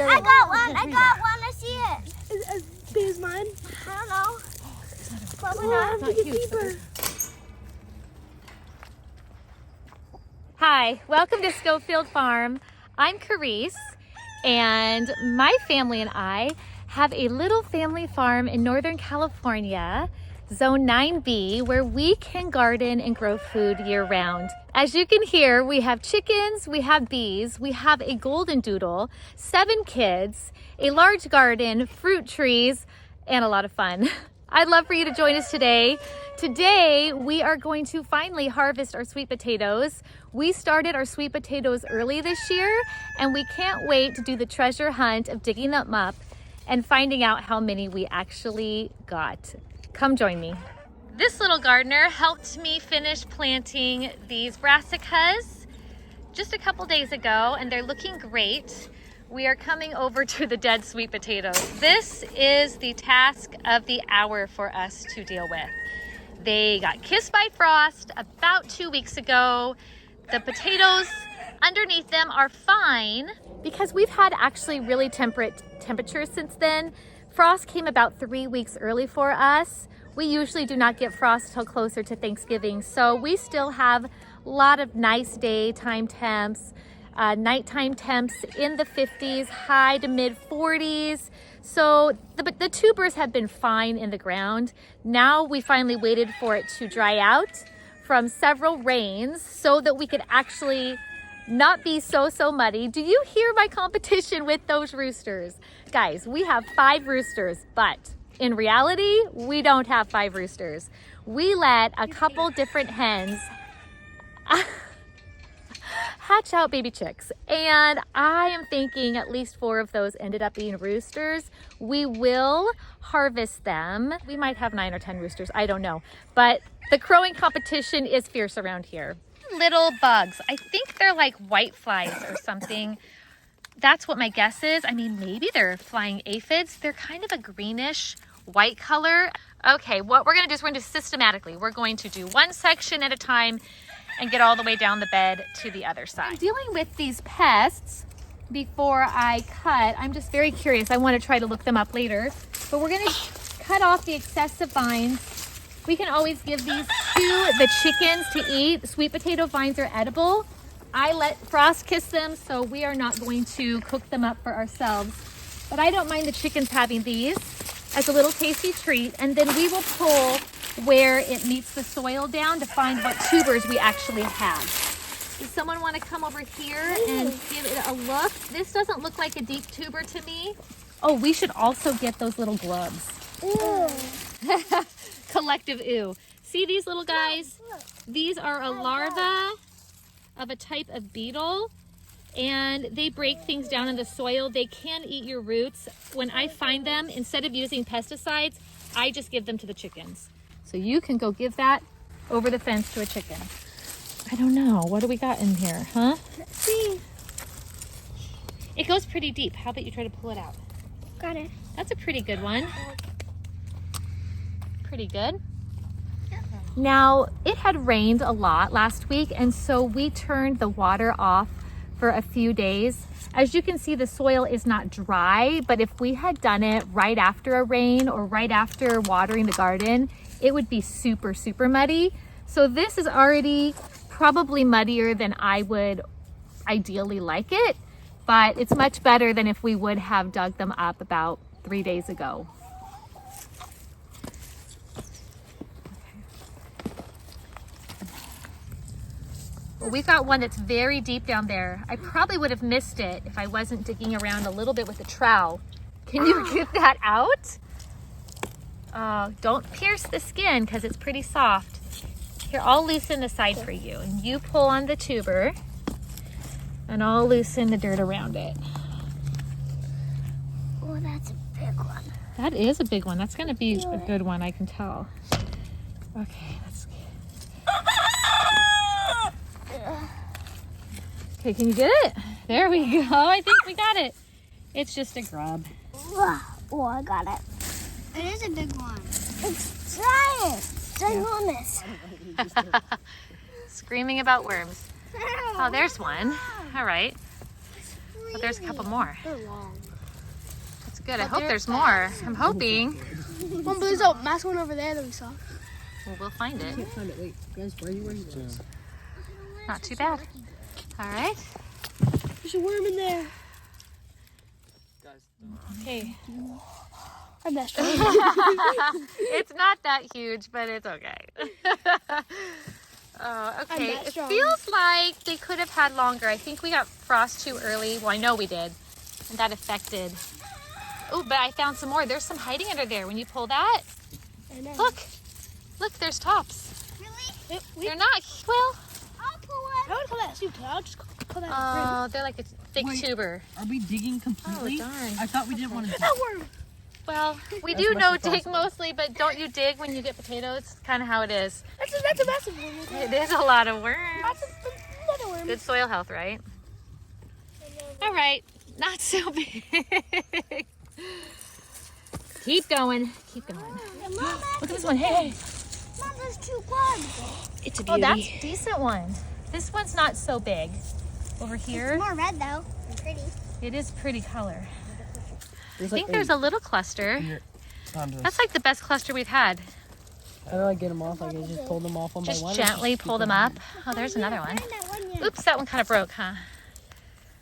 I got one. I got one. I see it. Is as big as mine? I don't know. Probably Oh, not. it's deeper. Hi, welcome to Scofield Farm. I'm Carice, and my family and I have a little family farm in Northern California, Zone 9B, where we can garden and grow food year-round. As you can hear, we have chickens, we have bees, we have a golden doodle, 7 kids, a large garden, fruit trees, and a lot of fun. I'd love for you to join us today. Today, we are going to finally harvest our sweet potatoes. We started our sweet potatoes early this year, and we can't wait to do the treasure hunt of digging them up and finding out how many we actually got. Come join me. This little gardener helped me finish planting these brassicas just a couple days ago, and they're looking great. We are coming over to the dead sweet potatoes. This is the task of the hour for us to deal with. They got kissed by frost about 2 weeks ago. The potatoes underneath them are fine because we've had actually really temperate temperatures since then. Frost came about 3 weeks early for us. We usually do not get frost till closer to Thanksgiving, so we still have a lot of nice daytime temps. Nighttime temps in the 50s, high to mid 40s. So the tubers have been fine in the ground. Now we finally waited for it to dry out from several rains so that we could actually not be so muddy. Do you hear my competition with those roosters? Guys, we have 5 roosters, but in reality, we don't have 5 roosters. We let a couple different hens hatch out baby chicks, and I am thinking at least 4 of those ended up being roosters. We will harvest them. We might have 9 or 10 roosters, I don't know, but the crowing competition is fierce around here. Little bugs, I think they're like white flies or something. That's what my guess is. I mean, maybe they're flying aphids. They're kind of a greenish white color. Okay, what we're gonna do is we're gonna do systematically. We're going to do one section at a time and get all the way down the bed to the other side. I'm dealing with these pests before I cut. I'm just very curious. I want to try to look them up later, but we're going to cut off the excessive vines. We can always give these to the chickens to eat. Sweet potato vines are edible. I let Frost kiss them, so we are not going to cook them up for ourselves, but I don't mind the chickens having these as a little tasty treat, and then we will pull where it meets the soil down to find what tubers we actually have. Does someone want to come over here and give it a look? This doesn't look like a deep tuber to me. Oh, we should also get those little gloves. Ooh. Collective ooh. See these little guys? These are a larva of a type of beetle, and they break things down in the soil. They can eat your roots. When I find them, instead of using pesticides, I just give them to the chickens. So you can go give that over the fence to a chicken. I don't know. What do we got in here, huh? Let's see. It goes pretty deep. How about you try to pull it out? Got it. That's a pretty good one. Pretty good. Now, it had rained a lot last week, and so we turned the water off for a few days. As you can see, the soil is not dry, but if we had done it right after a rain or right after watering the garden, it would be super muddy. So this is already probably muddier than I would ideally like it, but it's much better than if we would have dug them up about 3 days ago. Well, we've got one that's very deep down there. I probably would have missed it if I wasn't digging around a little bit with a trowel. Can you get that out? Don't pierce the skin because it's pretty soft. Here, I'll loosen the side for you, and you pull on the tuber, and I'll loosen the dirt around it. Oh, that's a big one. That is a big one. That's gonna be a good one, I can tell. Okay, let's. Okay, can you get it? There we go. I think we got it. It's just a grub. Oh, I got it. It is a big one. It's giant. Ginormous. Screaming about worms. Oh, there's one. All right. Oh, there's a couple more. They're long. That's good. I hope there's more. I'm hoping. Well, there's a massive one over there that we saw. Well, we'll find it. I can't find it. Wait, guys, where are you? Not too bad. All right. There's a worm in there. Okay. I messed up. It's not that huge, but it's okay. Okay. that It strong. feels like they could have had longer. I think we got frost too early. Well, I know we did. And that affected. Oh, but I found some more. There's some hiding under there. When you pull that, I know. look. Look, there's tops. Really? They're not, well, I'll pull it. I would call that soup. I'll just pull that. oh, they're like a thick Wait. tuber. Are we digging completely? Oh, darn. I thought we didn't want to dig. That worm. Well, we As do much know as dig possible. mostly, but don't you dig when you get potatoes? It's kind of how it is. That's a massive worm. It is a lot of worms. That's another worm. Good soil health, right? All right, not so big. Keep going, keep going. Mom, Look at this one, hey. Mom, there's 2 quads. It's a beauty. Oh, that's a decent one. This one's not so big. Over here, More red though. Pretty. it is pretty color. There's I think there's a little cluster. That's like the best cluster we've had. How do I get them off? Like, I just pull them off one Just by one? or gently keep pull them up. Oh, there's another one. Find that one yet. Oops, that one kind of broke, huh?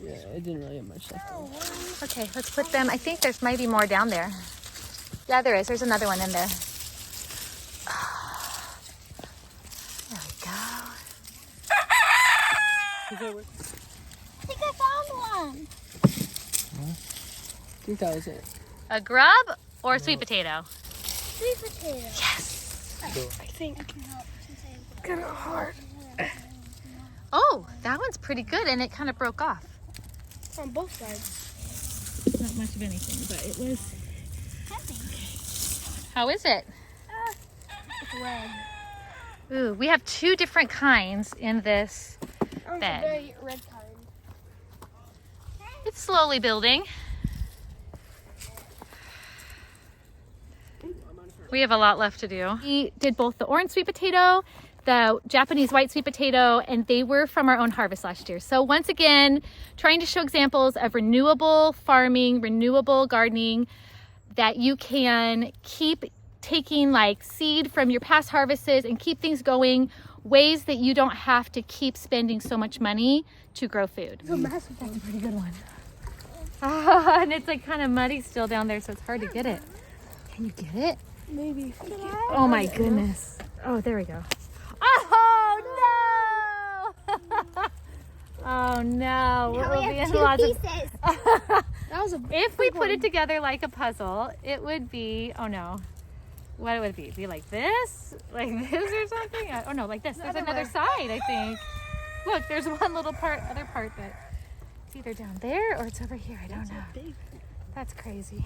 Yeah, it didn't really have much stuff. Okay, let's put them. I think there's maybe more down there. Yeah, there is. There's another one in there. There we go. I think I found one. I think that was it. A grub or a sweet potato? Sweet potato. Yes. I think. I can help since I kind of hard. Oh, that one's pretty good, and it kind of broke off. On both sides. Not much of anything, but it was. Heavy. How is it? It's red. Ooh, we have 2 different kinds in this Orange bed. very red kind. It's slowly building. We have a lot left to do. We did both the orange sweet potato, the Japanese white sweet potato, and they were from our own harvest last year. So once again, trying to show examples of renewable farming, renewable gardening, that you can keep taking like seed from your past harvests and keep things going, ways that you don't have to keep spending so much money to grow food. It's a massive one. That's a pretty good one. And it's like kind of muddy still down there, so it's hard to get it. Can you get it? Maybe. Oh my goodness. Oh, there we go. Oh no! Oh no. We'll be in lots of... That was a If we put it together like a puzzle, it would be, oh no. What would it be? Be like this? Like this or something? Oh no, like this. There's another side, I think. Look, there's one little other part that it's either down there or it's over here. I don't know. big That's crazy.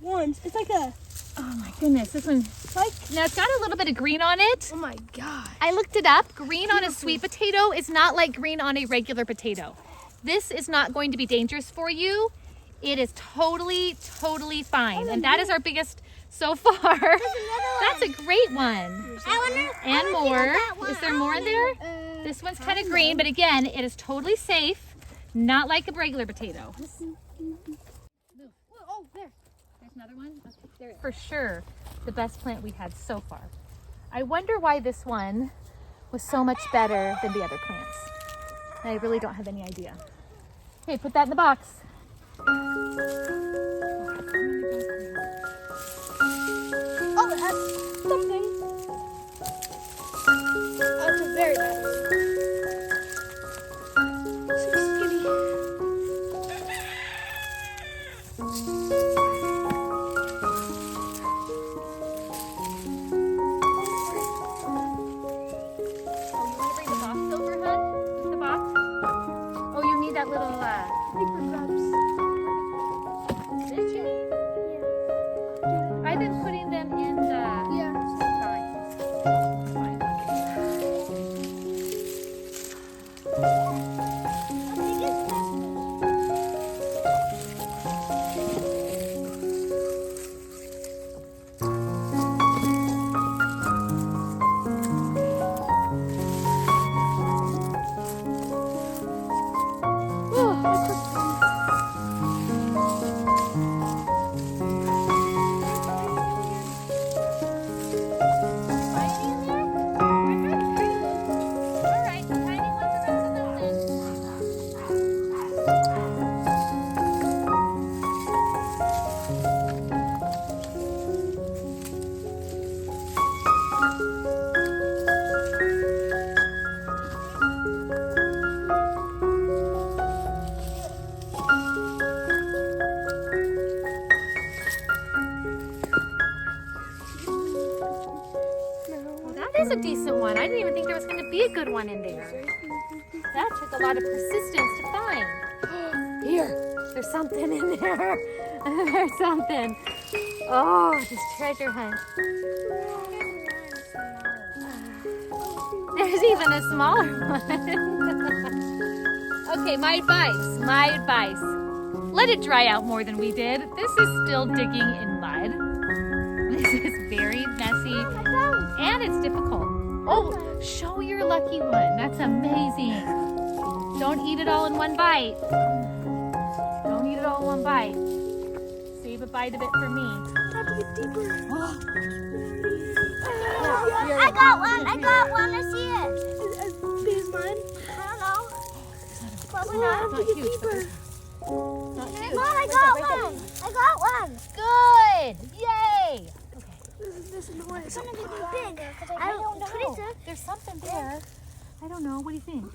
ones. It's like a. Oh my goodness, this one. Like. Now it's got a little bit of green on it. Oh my god. I looked it up. Green on a sweet potato is not like green on a regular potato. This is not going to be dangerous for you. It is totally, totally fine. And that is our biggest so far. That's a great one. And more. Is there more in there? This one's kind of green, but again, it is totally safe. Not like a regular potato. Oh, there. There's another one. Okay, there. For sure, the best plant we had so far. I wonder why this one was so much better than the other plants. I really don't have any idea. Okay, put that in the box. Oh, it has something. Oh, it's a very bad one. So skinny. Oh, you want to bring the box over, hun? Just the box? Oh, you need that little, Paper cups. did you? I've been putting them in the... Yeah. Fine. is a decent one. I didn't even think there was going to be a good one in there. That took a lot of persistence to find. Here, there's something in there. There's something. Oh, this treasure hunt. There's even a smaller one. Okay, my advice. Let it dry out more than we did. This is still digging in mud. This is very messy and it's difficult. Oh, show your lucky one. That's amazing. Don't eat it all in one bite. Don't eat it all in one bite. Save a bite of it for me. Have to get deeper. Oh. I got one. I see it. As big as mine? I don't know. Probably not. Not huge, deeper. Not huge. Mom, I got one. Good. Yay. This is what it's gonna be big. I don't know. There's something there. I don't know. What do you think?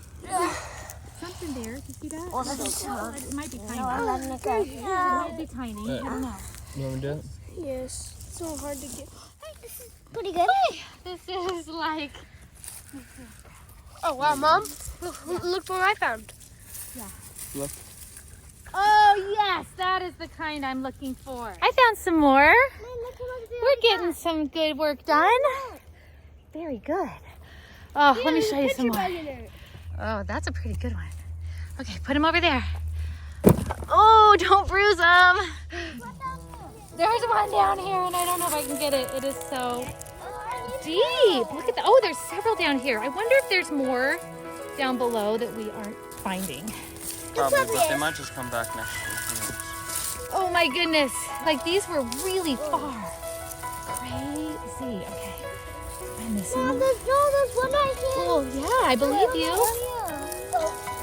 Something there. Do you see that? Oh, that's so. It might be tiny. It might be tiny. I don't know. You want me to do it? Yes. It's so hard to get. Hey, this is pretty good. This is like. Oh wow, Mom! Look what I found. Yeah. Look. Oh yes, that is the kind I'm looking for. I found some more. We're getting some good work done. Very good. Oh, let me show you some more. Oh, that's a pretty good one. Okay, put him over there. Oh, don't bruise him. There's one down here, and I don't know if I can get it. It is so deep. Look at that. Oh, there's several down here. I wonder if there's more down below that we aren't finding. Probably, but they might just come back next year. Who knows? Oh my goodness. Like these were really far. Crazy. Okay. I'm missing one. There's one right here. Oh yeah, I believe you.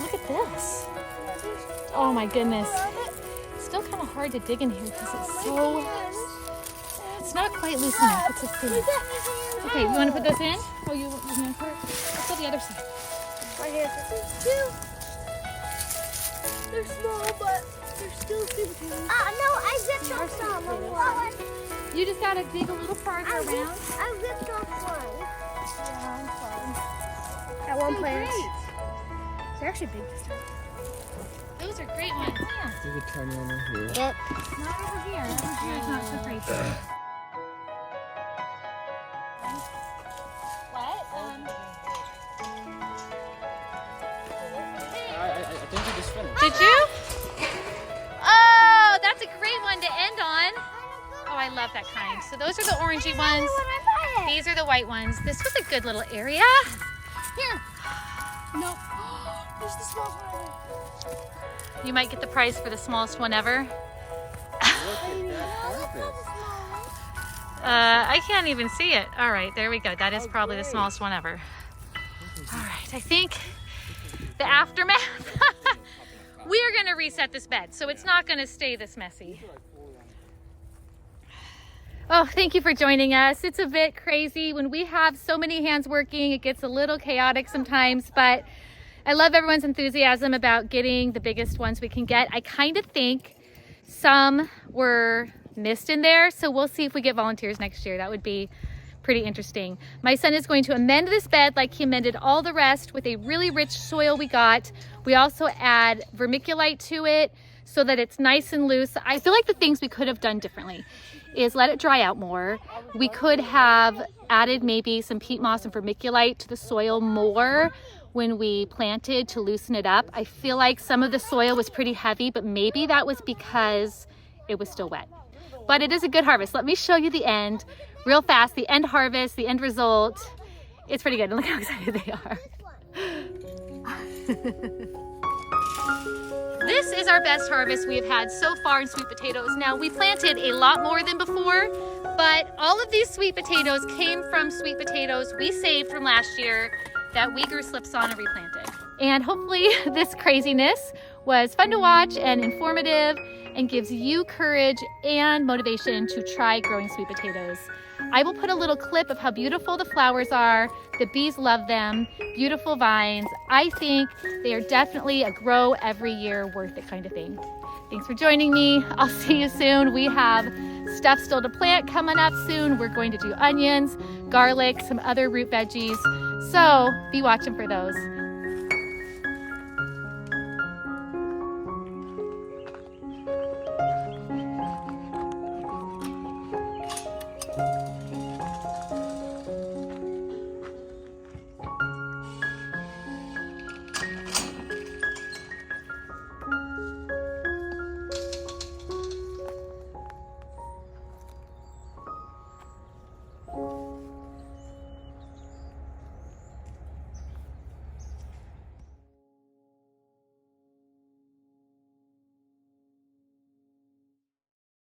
Look at this. Oh my goodness. It's still kind of hard to dig in here because it's so... It's not quite loose enough. Let's just see. Okay, you want to put this in? Oh, you want to put it? Let's go the other side. Right here. There's two. They're small, but they're still super cute. No, I ripped off some. You just got to dig a little farther around. I ripped off one. Yeah, I'm sorry. At one So place. great. They're actually big this time. Those are great ones. Yeah. There's a tiny one right here. Yep. Not over here. Over here is not so crazy. What? I think we just finished. Did you? Oh, that's a great one to end on. Oh, I love that kind. So those are the orangey ones. These are the white ones. This was a good little area. Here. Nope. There's the small one. You might get the prize for the smallest one ever. I can't even see it. All right, there we go. That is probably the smallest one ever. All right, I think the aftermath. We are going to reset this bed, so it's not going to stay this messy. Oh, thank you for joining us. It's a bit crazy. When we have so many hands working, it gets a little chaotic sometimes, but I love everyone's enthusiasm about getting the biggest ones we can get. I kind of think some were missed in there, so we'll see if we get volunteers next year. That would be pretty interesting. My son is going to amend this bed like he amended all the rest with a really rich soil we got. We also add vermiculite to it so that it's nice and loose. I feel like the things we could have done differently is let it dry out more. We could have added maybe some peat moss and vermiculite to the soil more when we planted to loosen it up. I feel like some of the soil was pretty heavy, but maybe that was because it was still wet. But it is a good harvest. Let me show you the end real fast. The end harvest, the end result. It's pretty good. And look how excited they are. This is our best harvest we have had so far in sweet potatoes. Now, we planted a lot more than before, but all of these sweet potatoes came from sweet potatoes we saved from last year that we grew slips on and replanted. And hopefully this craziness was fun to watch and informative and gives you courage and motivation to try growing sweet potatoes. I will put a little clip of how beautiful the flowers are. The bees love them, beautiful vines. I think they are definitely a grow every year worth it kind of thing. Thanks for joining me. I'll see you soon. We have stuff still to plant coming up soon. We're going to do onions, garlic, some other root veggies. So be watching for those.